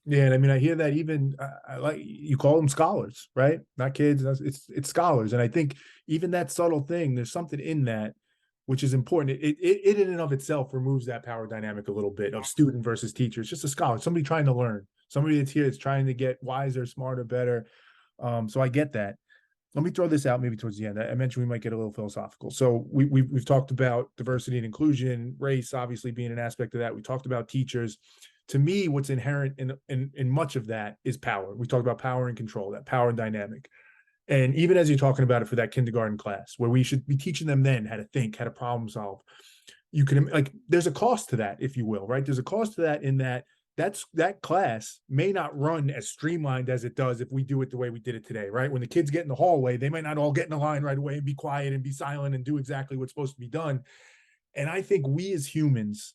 Yeah, and I mean, I hear that even I like you call them scholars, right? Not kids, it's scholars, and I think even that subtle thing, there's something in that which is important. It in and of itself removes that power dynamic a little bit of student versus teacher. It's just a scholar, somebody trying to learn, somebody that's here that's trying to get wiser, smarter, better. So I get that. Let me throw this out maybe towards the end. I mentioned we might get a little philosophical. So we've talked about diversity and inclusion, race obviously being an aspect of that. We talked about teachers. To me, what's inherent in much of that is power. We talked about power and control, that power dynamic. And even as you're talking about it for that kindergarten class, where we should be teaching them then how to think, how to problem solve, you can like there's a cost to that, if you will, right? There's a cost to that in that that class may not run as streamlined as it does if we do it the way we did it today, right? When the kids get in the hallway, they might not all get in a line right away and be quiet and be silent and do exactly what's supposed to be done. And I think we as humans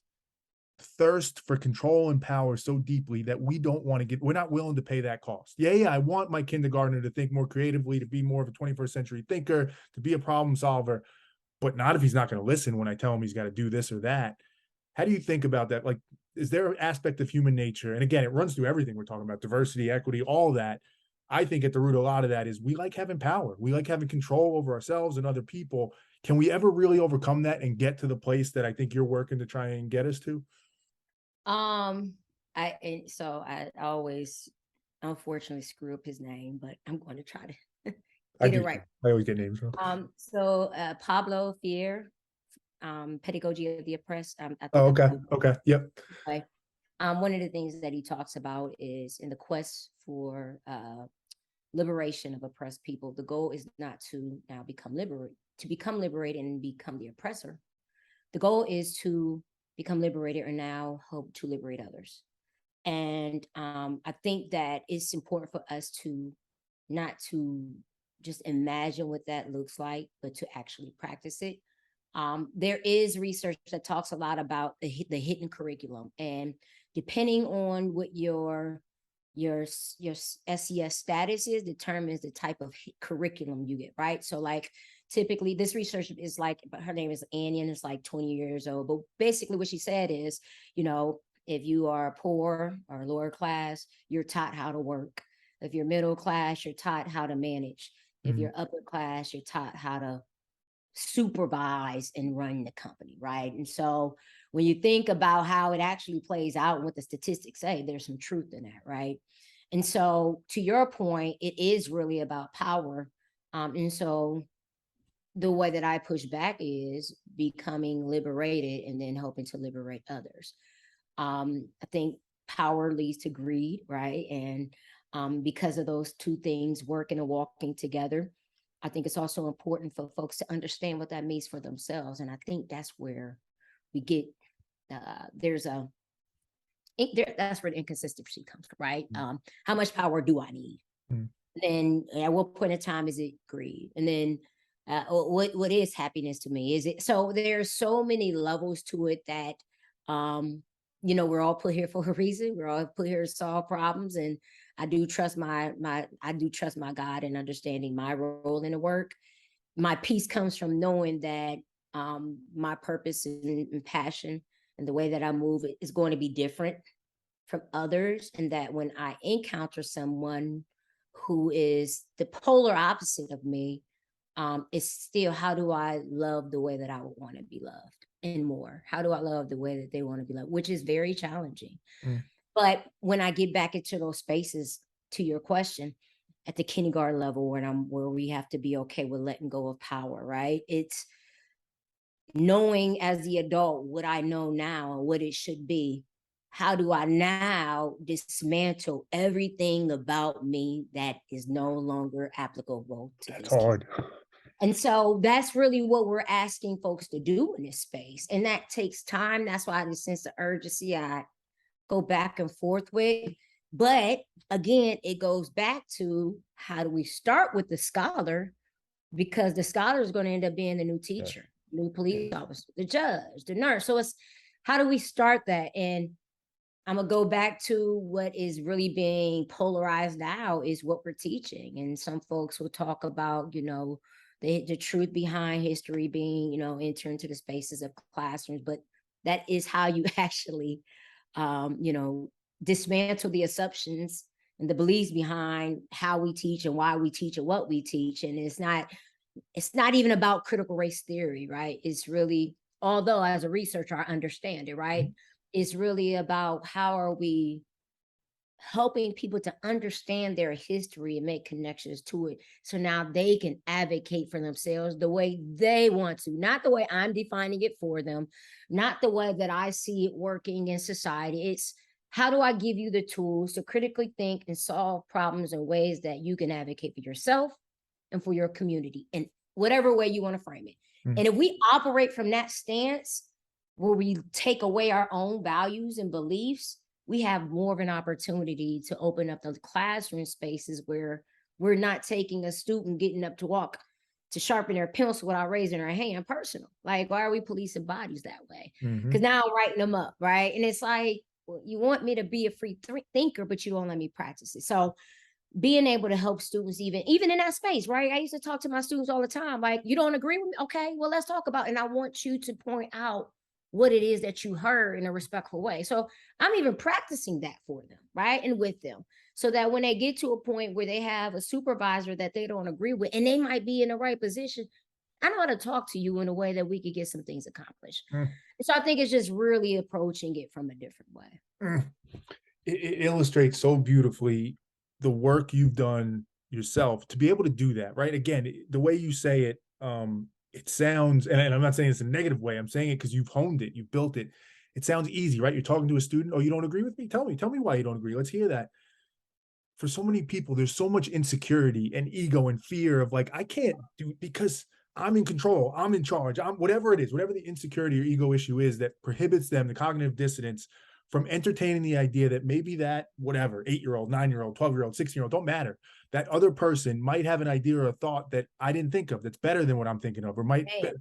thirst for control and power so deeply that we don't want to get, we're not willing to pay that cost. Yeah, I want my kindergartner to think more creatively, to be more of a 21st century thinker, to be a problem solver, but not if he's not going to listen when I tell him he's got to do this or that. How do you think about that? Like, is there an aspect of human nature? And again, it runs through everything we're talking about, diversity, equity, all that. I think at the root of a lot of that is we like having power. We like having control over ourselves and other people. Can we ever really overcome that and get to the place that I think you're working to try and get us to? Um, I always unfortunately screw up his name, but I'm going to try to I get it do right. too. I always get names wrong. Pablo Freire, Pedagogy of the Oppressed. I Oh, think I'm okay. doing Okay. Yep. it right. One of the things that he talks about is in the quest for liberation of oppressed people, the goal is not to now become liberated and become the oppressor. The goal is to become liberated or now hope to liberate others. And I think that it's important for us to not to just imagine what that looks like, but to actually practice it. There is research that talks a lot about the hidden curriculum, and depending on what your SES status is, determines the type of curriculum you get. Right. So, like typically, this research is like, but her name is Annie, and it's like 20 years old. But basically, what she said is, you know, if you are poor or lower class, you're taught how to work. If you're middle class, you're taught how to manage. If Mhm. you're upper class, you're taught how to supervise and run the company, right? And so when you think about how it actually plays out and what the statistics say, there's some truth in that, right? And so to your point, it is really about power. And so the way that I push back is becoming liberated and then hoping to liberate others. I think power leads to greed, right? And because of those two things working and walking together, I think it's also important for folks to understand what that means for themselves. And I think that's where we get there's a that's where the inconsistency comes from, right? How much power do I need? Mhm. Then at what point in time is it greed? And then what is happiness to me? Is it so? There's so many levels to it that um, we're all put here for a reason. We're all put here to solve problems, and I do trust my God in understanding my role in the work. My peace comes from knowing that my purpose and passion and the way that I move is going to be different from others, and that when I encounter someone who is the polar opposite of me, it's still how do I love the way that I would want to be loved and more? How do I love the way that they want to be loved? Which is very challenging. Mhm. But when I get back into those spaces, to your question, at the kindergarten level, where we have to be okay with letting go of power, right? It's knowing as the adult what I know now and what it should be. How do I now dismantle everything about me that is no longer applicable to That's this kid? hard. And so that's really what we're asking folks to do in this space. And that takes time. That's why the sense of urgency I go back and forth with. But again, it goes back to how do we start with the scholar, because the scholar is going to end up being the new Yeah. teacher, new police officer, the judge, the nurse. So it's how do we start that? And I'm gonna go back to what is really being polarized now is what we're teaching. And some folks will talk about, the truth behind history being, enter into the spaces of classrooms, but that is how you actually, um, you know, dismantle the assumptions and the beliefs behind how we teach and why we teach and what we teach. And it's not even about critical race theory, right? It's really, although as a researcher, I understand it, right? Mhm. It's really about how are we helping people to understand their history and make connections to it. So now they can advocate for themselves the way they want to, not the way I'm defining it for them, not the way that I see it working in society. It's how do I give you the tools to critically think and solve problems in ways that you can advocate for yourself and for your community in whatever way you want to frame it. Mm. And if we operate from that stance where we take away our own values and beliefs, we have more of an opportunity to open up those classroom spaces where we're not taking a student getting up to walk to sharpen their pencil without raising their hand personal. Like, why are we policing bodies that way? Because Mhm. now I'm writing them up, right? And it's like, well, you want me to be a free thinker, but you don't let me practice it. So being able to help students even in that space, right? I used to talk to my students all the time, like, you don't agree with me? Okay, well, let's talk about it. And I want you to point out what it is that you heard in a respectful way. So I'm even practicing that for them, right? And with them. So that when they get to a point where they have a supervisor that they don't agree with, and they might be in the right position, I know how to talk to you in a way that we could get some things accomplished. Mm. And so I think it's just really approaching it from a different way. Mm. It illustrates so beautifully the work you've done yourself to be able to do that, right? Again, the way you say it, it sounds, and I'm not saying it's a negative way. I'm saying it because you've honed it, you've built it. It sounds easy, right? You're talking to a student. Oh, you don't agree with me? Tell me why you don't agree. Let's hear that. For so many people, there's so much insecurity and ego and fear of like, I can't do because I'm in control, I'm in charge, I'm whatever it is, whatever the insecurity or ego issue is that prohibits them, the cognitive dissonance from entertaining the idea that maybe that whatever 8-year-old, 9-year-old, 12-year-old, 16-year-old, don't matter. That other person might have an idea or a thought that I didn't think of that's better than what I'm thinking of, or might Man.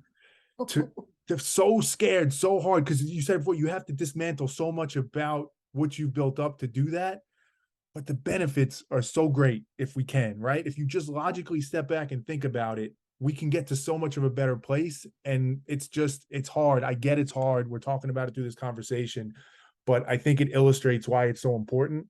to they're so scared so hard because you said before you have to dismantle so much about what you've built up to do that, but the benefits are so great if we can, right? If you just logically step back and think about it, we can get to so much of a better place. And it's just, it's hard. I get it's hard. We're talking about it through this conversation, but I think it illustrates why it's so important.